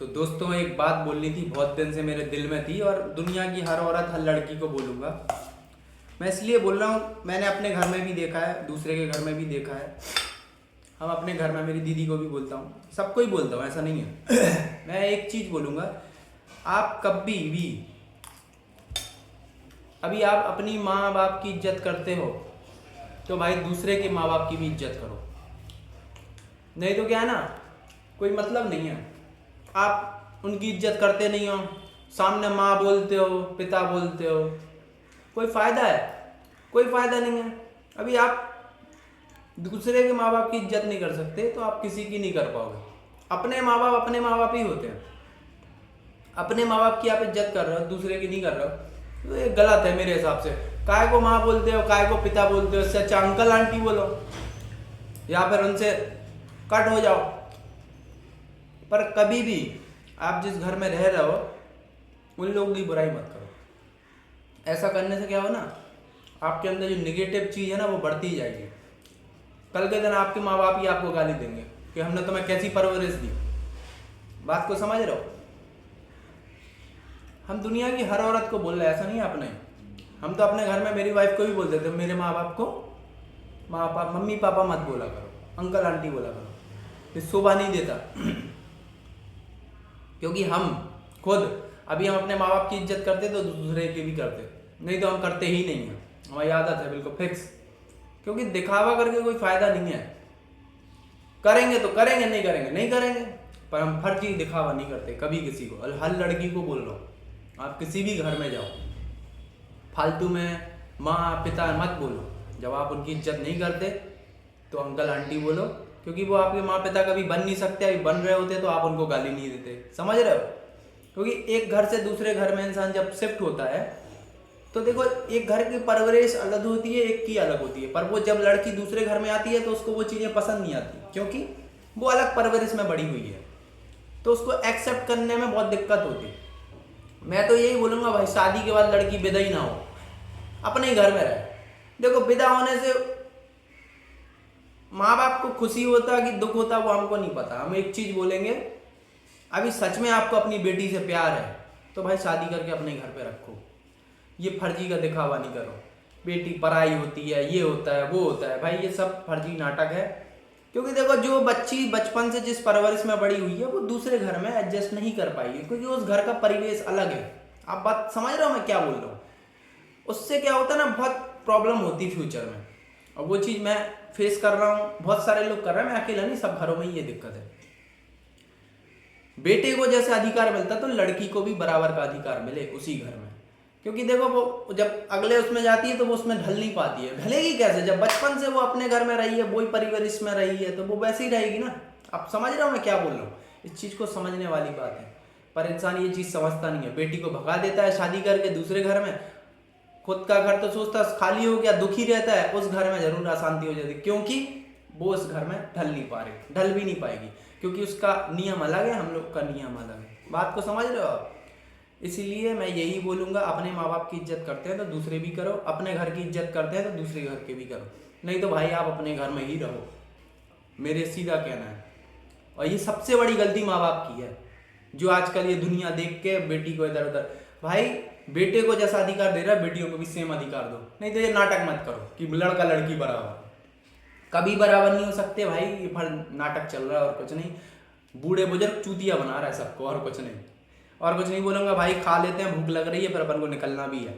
तो दोस्तों एक बात बोलनी थी, बहुत दिन से मेरे दिल में थी और दुनिया की हर औरत हर लड़की को बोलूँगा। मैं इसलिए बोल रहा हूँ, मैंने अपने घर में भी देखा है, दूसरे के घर में भी देखा है। हम अपने घर में मेरी दीदी को भी बोलता हूँ, सबको ही बोलता हूँ, ऐसा नहीं है। मैं एक चीज़ बोलूँगा, आप कभी भी अभी आप अपनी माँ बाप की इज्जत करते हो तो भाई दूसरे के माँ बाप की भी इज्जत करो। नहीं तो क्या है ना, कोई मतलब नहीं है। आप उनकी इज्जत करते नहीं हो, सामने माँ बोलते हो, पिता बोलते हो, कोई फ़ायदा है? कोई फ़ायदा नहीं है। अभी आप दूसरे के माँ बाप की इज्जत नहीं कर सकते तो आप किसी की नहीं कर पाओगे। अपने माँ बाप ही होते हैं। अपने माँ बाप की आप इज्जत कर रहे हो, दूसरे की नहीं कर रहे हो, तो ये गलत है मेरे हिसाब से। काय को माँ बोलते हो, काय को पिता बोलते हो, इससे अच्छा अंकल आंटी बोलो या फिर उनसे कट हो जाओ। पर कभी भी आप जिस घर में रह रहे हो उन लोगों की बुराई मत करो। ऐसा करने से क्या हो ना, आपके अंदर जो निगेटिव चीज़ है ना वो बढ़ती जाएगी। कल के दिन आपके माँ बाप ही आपको गाली देंगे कि हमने तुम्हें कैसी परवरिश दी। बात को समझ रहे हो? हम दुनिया की हर औरत को बोल रहे हैं, ऐसा नहीं है अपने। हम तो अपने घर में मेरी वाइफ को भी बोल देते, मेरे माँ बाप को मम्मी पापा मत बोला करो, अंकल आंटी बोला करो। ये शोभा नहीं देता। क्योंकि हम खुद अभी हम अपने माँ बाप की इज्जत करते तो दूसरे की भी करते, नहीं तो हम करते ही नहीं हैं। हमारी आदत है बिल्कुल फिक्स। क्योंकि दिखावा करके कोई फायदा नहीं है। करेंगे तो करेंगे, नहीं करेंगे नहीं करेंगे, पर हम फर्जी दिखावा नहीं करते कभी किसी को। और हर लड़की को बोल रहा हूँ, आप किसी भी घर में जाओ, फालतू में माँ पिता मत बोलो। जब आप उनकी इज्जत नहीं करते तो अंकल आंटी बोलो, क्योंकि वो आपके माँ पिता कभी बन नहीं सकते। अभी बन रहे होते तो आप उनको गाली नहीं देते। समझ रहे हो? क्योंकि एक घर से दूसरे घर में इंसान जब शिफ्ट होता है तो देखो, एक घर की परवरिश अलग होती है, एक की अलग होती है। पर वो जब लड़की दूसरे घर में आती है तो उसको वो चीज़ें पसंद नहीं आती, क्योंकि वो अलग परवरिश में बड़ी हुई है, तो उसको एक्सेप्ट करने में बहुत दिक्कत होती है। मैं तो यही बोलूँगा भाई, शादी के बाद लड़की विदा ही ना हो, अपने ही घर में रहे। देखो, विदा होने से माँ बाप को खुशी होता कि दुख होता वो हमको नहीं पता। हम एक चीज़ बोलेंगे, अभी सच में आपको अपनी बेटी से प्यार है तो भाई शादी करके अपने घर पे रखो। ये फर्जी का दिखावा नहीं करो, बेटी पराई होती है, ये होता है वो होता है। भाई ये सब फर्जी नाटक है। क्योंकि देखो, जो बच्ची बचपन से जिस परवरिश में बड़ी हुई है वो दूसरे घर में एडजस्ट नहीं कर पाएगी, क्योंकि उस घर का परिवेश अलग है। आप बात समझ रहे हो मैं क्या बोल रहा हूँ? उससे क्या होता है ना, बहुत प्रॉब्लम होती फ्यूचर में। और वो चीज़ मैं फेस कर रहा हूँ, बहुत सारे लोग कर रहे हैं, मैं अकेला नहीं, सब घरों में ये दिक्कत है। बेटे को जैसे अधिकार मिलता तो लड़की को भी बराबर का अधिकार मिले उसी घर में। क्योंकि देखो, वो जब अगले उसमें जाती है तो वो उसमें ढल नहीं पाती है। ढलेगी कैसे? जब बचपन से वो अपने घर में रही है, वही परिवेश में रही है, तो वो वैसे ही रहेगी ना। आप समझ रहे हो मैं क्या बोल रहा हूँ? इस चीज़ को समझने वाली बात है, पर इंसान ये चीज़ समझता नहीं है। बेटी को भगा देता है शादी करके दूसरे घर में, खुद का घर तो सोचता खाली हो गया, दुखी रहता है। उस घर में जरूर अशांति हो जाती है, क्योंकि वो उस घर में ढल नहीं पा रही, ढल भी नहीं पाएगी, क्योंकि उसका नियम अलग है, हम लोग का नियम अलग है। बात को समझ रहे हो आप? इसीलिए मैं यही बोलूँगा, अपने माँ बाप की इज्जत करते हैं तो दूसरे भी करो, अपने घर की इज्जत करते हैं तो दूसरे घर के भी करो। नहीं तो भाई आप अपने घर में ही रहो, मेरे सीधा कहना है। और ये सबसे बड़ी गलती माँ बाप की है, जो आजकल ये दुनिया देख के बेटी को इधर उधर। भाई बेटे को जैसा अधिकार दे रहा है, बेटियों को भी सेम अधिकार दो। नहीं तो ये नाटक मत करो कि लड़का लड़की बराबर, कभी बराबर नहीं हो सकते भाई। ये नाटक चल रहा है और कुछ नहीं। बूढ़े बुजुर्ग चूतिया बना रहा है सबको, और कुछ नहीं। और कुछ नहीं बोलूँगा भाई, खा लेते हैं, भूख लग रही है, पर अपन को निकलना भी है।